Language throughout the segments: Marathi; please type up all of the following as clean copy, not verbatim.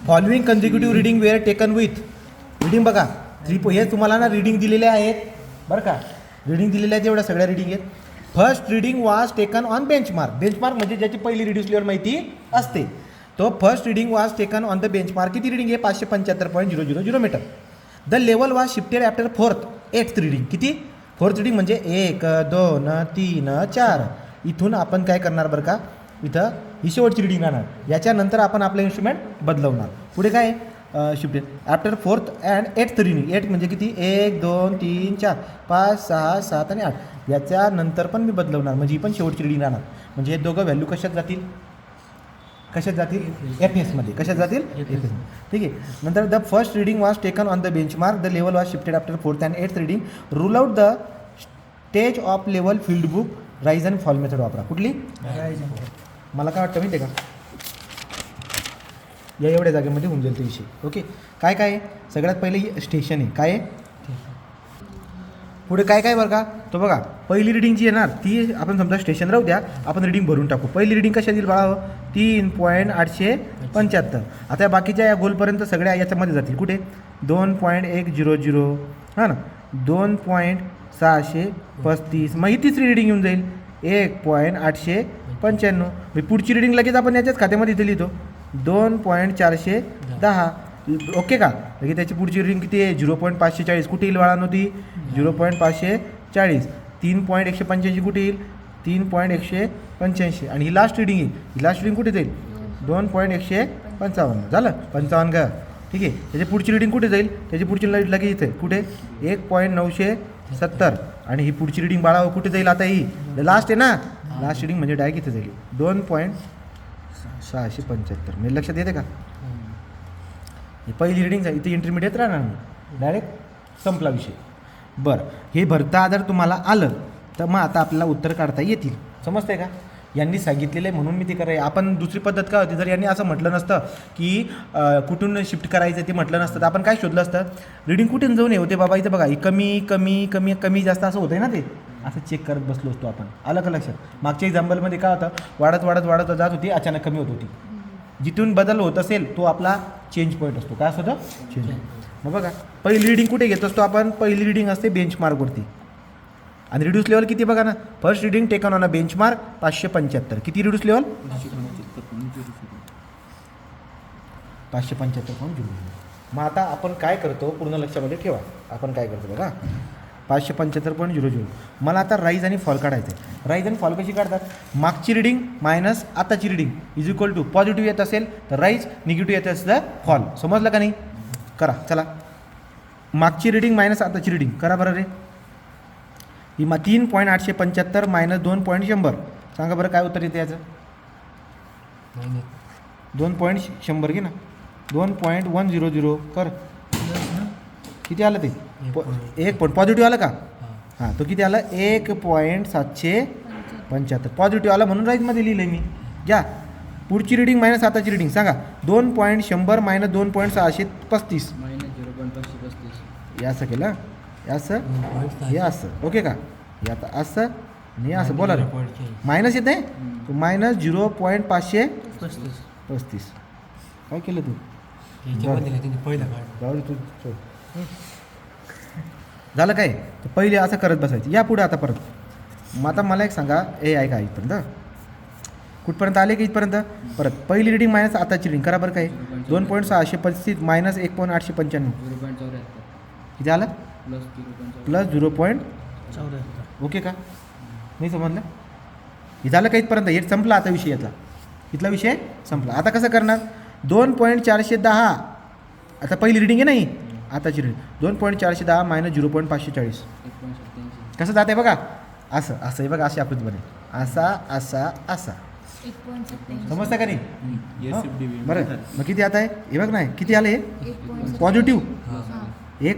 Following consecutive reading were taken with reading बघा हे तुम्हाला ना रिडिंग दिलेले आहेत बरं का. रिडिंग दिलेल्या आहेत एवढ्या सगळ्या रिडिंग आहेत. First reading was taken on benchmark. Benchmark म्हणजे ज्याची पहिली रिड्यूस लेवल माहिती असते. तो first reading was taken on the benchmark. किती रिडिंग आहे 575.000 metre. The level was shifted after fourth eighth reading. किती फोर्थ रिडिंग म्हणजे 1 2 3 4. इथून आपण काय करणार बरं का इथं ही शेवटची रिडिंग राहणार. याच्यानंतर आपण आपलं इन्स्ट्रुमेंट बदलवणार. पुढे काय shifted after fourth and eighth reading. 8 म्हणजे किती 1 2 3 4 5 6 7 आणि 8. याच्यानंतर पण मी बदलवणार म्हणजे ही पण शेवटची रिडिंग राहणार. म्हणजे हे दोघं व्हॅल्यू कशात जातील एफ एसमध्ये. कशात जातील एफ एस. ठीक आहे. नंतर the first reading was taken on the benchmark. The level was shifted after fourth and eighth reading. Rule out the stage of level field book. Rise and fall method वापरा. कुठली मला काय वाटतं माहिती आहे का या एवढ्या जागेमध्ये होऊन जाईल ते विषय. ओके. काय काय आहे सगळ्यात पहिले स्टेशन आहे. काय आहे पुढे काय काय बरं का तो बघा पहिली रिडिंग जी येणार ती आपण समजा स्टेशन राहू द्या. आपण रिडिंग भरून टाकू. पहिली रिडिंग कशा येईल बाळा 3.875. आता बाकीच्या या गोलपर्यंत सगळ्या याच्यामध्ये जातील. कुठे 2.100 हां ना 2.635. मग ही तिसरी रिडिंग येऊन जाईल 1.895. पुढची रिडिंग लगेच आपण याच्याच खात्यामध्ये इथे लिहितो 2.410. ओके का. लगेच त्याची पुढची रिडिंग किती आहे 0.540. कुठे येईल बाळा नव्हती 0.540. 3.185 कुठे येईल 3.185. आणि ही लास्ट रिडिंग आहे. ही लास्ट रिडिंग कुठे जाईल 2.155. झालं 55 का. ठीक आहे. त्याची पुढची रिडिंग कुठे जाईल त्याची पुढची लगेच इथे कुठे 1.970. आणि ही पुढची रिडिंग बाळा कुठे जाईल आता ही लास्ट आहे ना. लास्ट रिडिंग म्हणजे डायरेक्ट इथे जाईल 2.675. म्हणजे लक्षात येते का. ही पहिली रिडिंग इथे इंटरमिडिएट राहणार नाही डायरेक्ट संपला विषय. बरं हे भरता जर तुम्हाला आलं तर मग आता आपल्याला उत्तर काढता येतील. समजतंय का. यांनी सांगितलेलं आहे म्हणून मी ते करायचं. आपण दुसरी पद्धत काय होती जर यांनी असं म्हटलं नसतं की कुठून शिफ्ट करायचं ते म्हटलं नसतं तर आपण काय शोधलं असतं रिडिंग कुठून जाऊन होते बाबा इथं बघा ही कमी कमी कमी कमी जास्त असं होतं ना ते असं चेक करत बसलो असतो आपण. आलं का लक्षात. मागच्या एक्झाम्पलमध्ये काय होतं वाढत वाढत वाढत जात होती अचानक कमी होत होती. जिथून बदल होत असेल तो आपला चेंज पॉईंट असतो. काय असतो चेंज. मग बघा पहिली रिडिंग कुठे घेत असतो आपण पहिली रिडिंग असते बेंचमार्कवरती. आणि रिड्यूस लेवल किती बघा ना first reading taken on a benchmark 575. किती रिड्यूस लेवल 575.0. मग आता आपण काय करतो पूर्ण लक्षामध्ये ठेवा. आपण काय करतो बघा 575.00. मला आता राईज आणि फॉल काढायचं आहे. राईज आणि फॉल कशी काढतात मागची रिडिंग मायनस आताची reading is equal to positive येत असेल तर राईज निगेटिव्ह येत असेल तर फॉल. समजलं का नाही. करा चला मागची रिडिंग मायनस आताची रिडिंग करा बरं रे. ही 3.875 मायनस 2.100. सांगा बरं काय उत्तर येते याचं 2.100 घे ना 2.100 कर. किती आलं ते 1 पॉईंट पॉझिटिव्ह आलं का. हां तो किती आलं 1.775. पॉझिटिव्ह आलं म्हणून राईजमध्ये लिहिलं मी. घ्या पुढची रिडिंग मायनस आताची रिडिंग सांगा 2.100 मायनस 2.635. हे असं केलं असं हे असं ओके का. हे आता असं आणि असं बोला रे मायनस येत आहे मायनस 0.535. काय केलं तू झालं काय तर पहिले असं करत बसायचं. या पुढे आता परत मग आता मला एक सांगा ए आहे का इथपर्यंत कुठपर्यंत आले की इथपर्यंत परत पहिली रिडिंग मायनस आताची रिडिंग करा बरं काय 2.635 मायनस 1.895. किती आलं प्लस 0.74. ओके का नाही समजलं. हे झालं का इथपर्यंत हे संपला आता विषय याचा. इथला विषय संपला. आता कसं करणार 2.410. आता पहिली रिडिंग आहे नाही आताची रिडिंग 2.410 मायनस 0.540. कसं जाते बघा असं असं आहे बघा अशी आकृती बने असा असा असा. समजता का नाही बरं. मग किती आता आहे हे बघ नाही किती आलं हे पॉझिटिव्ह 1.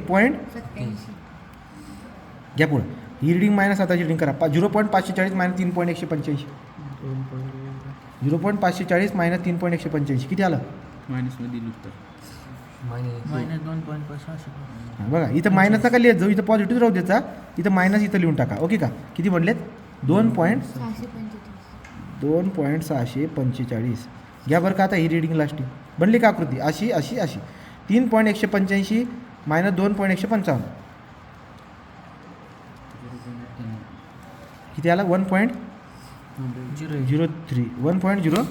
घ्या पुढं ही रिडिंग मायनस आताची रिडिंग करा 0.540 मायनस 3.185. 0.540 मायनस 3.185 किती आलं मायनसमध्ये उत्तर मायनस 2.5. बघा इथं मायनस नका लिहित जाऊ इथं पॉझिटिव्ह राहू द्यायचा इथं मायनस इथं लिहून टाका. ओके का. किती म्हणलेत 2.645. घ्या बरं का आता ही रिडिंग लास्ट बनली का आकृती अशी अशी अशी 3.185 मायनस 2.155 किती आला 1.03 1.03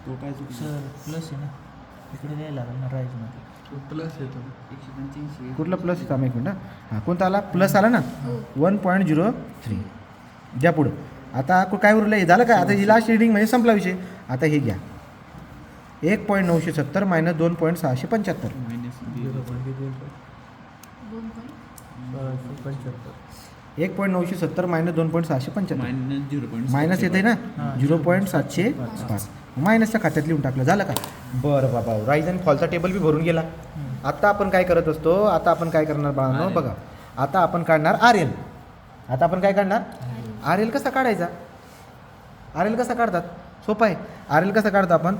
तो काय चुकलं सर प्लस आहे ना इकडे द्यायला लागेल ना राईजमध्ये प्लस येतो 185 कुठला प्लस येतो आम्ही एक मिनटं हां कोणता आला प्लस आला ना 1.03 द्या पुढं आता काय उरलं हे झालं काय आता ही लास्ट रिडिंग म्हणजे संपला विषय आता हे घ्या 1.970 minus 2.675 minus 75 1.970 minus 2.675 minus 0. Minus येते ना हां. 0.705 मायनसच्या खात्यात लिहून टाकलं झालं का बरं बाबा राईज अँड फॉलचा टेबल बी भरून गेला आता आपण काय करत असतो आता आपण काय करणार बाळांनो RL. बघा आता आपण काढणार RL आता आपण काय काढणार RL कसा काढायचा RL कसा काढतात सोपं आहे RL कसा काढतो आपण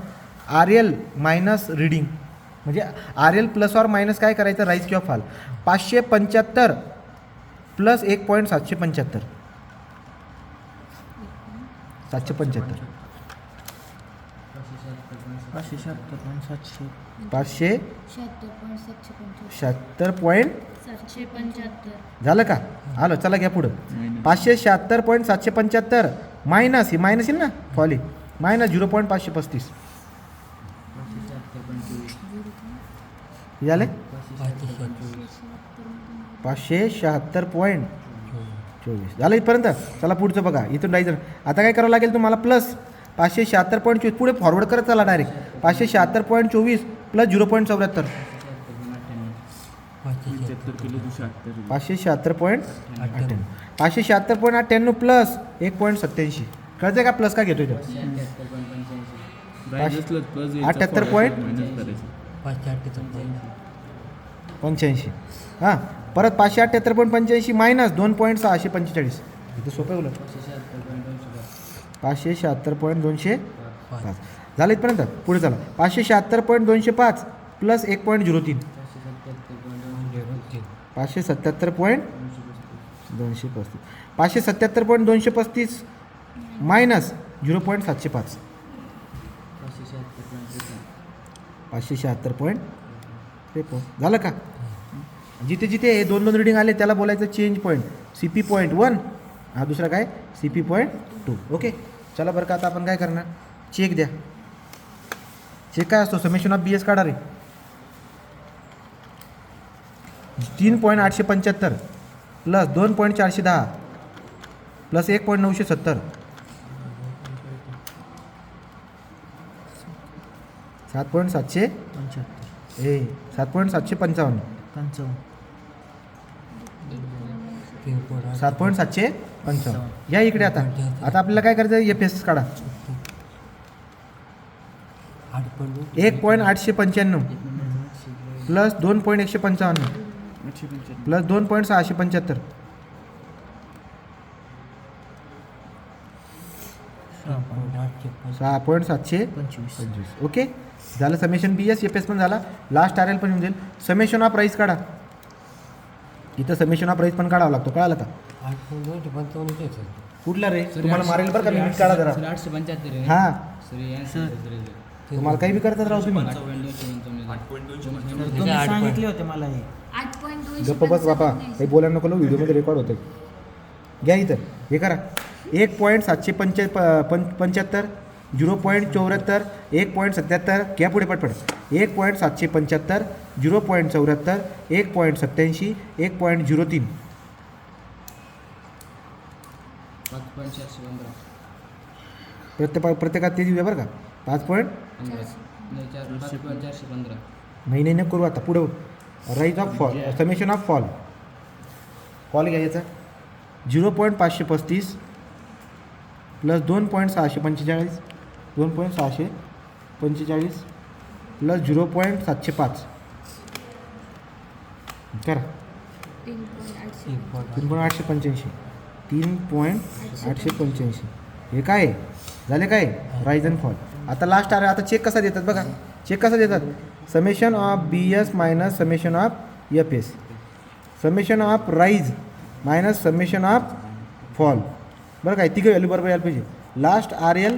RL मायनस रिडिंग म्हणजे RL प्लस ऑर मायनस काय करायचं राईज किंवा फॉल 575 प्लस 1.775 775 576.700 576.775 झालं का आलं चला घ्या पुढं मायनस 576.775 मायनस ही मायनस येईल ना फॉली मायनस 0.535 झाले 576.24 झालं इथपर्यंत चला पुढचं बघा इथून राहायचं आता काय करावं लागेल तुम्हाला प्लस 576.24 पुढे फॉरवर्ड करत चला डायरेक्ट 576.24 प्लस 0.74 75 किलो 278 576.98 576.98 प्लस 1.87 कळते का प्लस का घेतोय तो रायजसलाच प्लस 78 point? मायनस करायचं 85 हां परत 578.85 मायनस 2.645 इथे सोपं उलट 576.205 झालं इथपर्यंत पुढे चला 576.205 प्लस 1.03 577.235 577.235 मायनस 0.705 576.53 झालं का जिथे जिथे हे दोन दोन रिडिंग आले त्याला बोलायचं चेंज पॉईंट CP पॉईंट 1 हा दुसरा काय CP पॉईंट 2 ओके चला बरं का आता आपण काय करणार चेक द्या चेक काय असतो समेशन ऑफ BS काढा रे 3.875 प्लस 2.410 प्लस 1.970 7.700 7.755 7.755 या इकडे आता आता आपल्याला काय करायचं FS काढा 1.895 प्लस 2.155 प्लस 2.675 6.725 ओके झालं समेशन BS FS पण झाला लास्ट RL पण येऊन जाईल समेशन ऑफ प्राईस काढा इथं समेशन ऑफ प्राईस पण काढावा लागतो कळालं का कुठला रे तुम्हाला मारेल बरं का मी नीट काढा जरा 875 हां सर तुम्हाला काही बी करतात राहू तुम्ही तुम्ही सांगितले होते मला हे 8.2 गप्प बस बापा काही बोलायला नको व्हिडिओमध्ये रेकॉर्ड होतं घ्या इथं हे करा 1.775 0.74 1.77 घ्या पुढे पटपट 1.775 0.74 1.87 1.03 प्रत्येकात ते देऊया बरं का 5 नाही नाही करू आता पुढं rise of fall summation of fall घ्यायचा 0.535 प्लस 2.645 2.645 प्लस 0.705 करा 3.885 3.885 हे काय आहे? झाले काय राईज अँड फॉल आता लास्ट आहे आता चेक कसा देतात बघा चेक कसा देतात summation of BS minus summation of FS summation of rise minus summation of fall बरं काय तिघं व्हॅल्यू बरोबर यायला पाहिजे last RL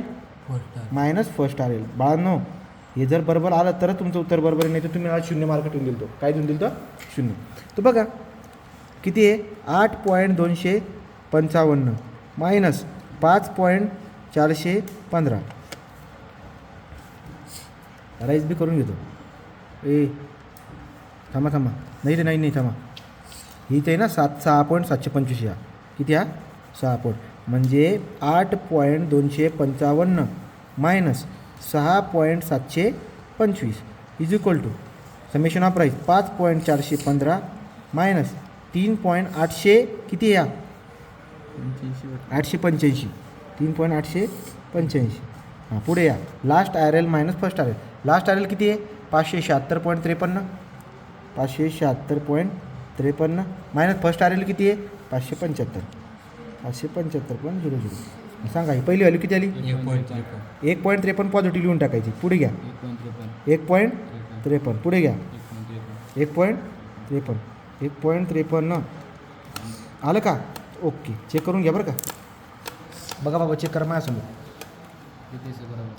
minus first RL बाळांनो हे जर बरोबर आलं तरच तुमचं उत्तर बरोबर आहे, नाही तर तुम्ही आज 0 मार्क ठेवून दिल तो. काय देऊन दिल तो 0. तर बघा किती आहे 8.255 मायनस 5.415. राईस बी करून घेतो. ए थांबा नाही रे नाही थांबा. ही ते ना 6.725 या किती हा 6 पॉईंट म्हणजे 8.255 minus 6.725 is equal to summation of price 5.415 minus 3.800 किती या 885 3.885. हां पुढे या last R L minus first R L. Last R L किती आहे 576.53 576.53 मायनस फर्स्ट आर एल किती आहे 575.00. सांगा ही पहिली व्हॅल्यू किती आली 1.53 पॉझिटिव्ह लिहून टाकायची. पुढे घ्या 1.53 पुढे घ्या 1.53 आलं का. ओके चेक करून घ्या बरं का. बघा बाबा चेक करा माझ्यासमोर. किती बरोबर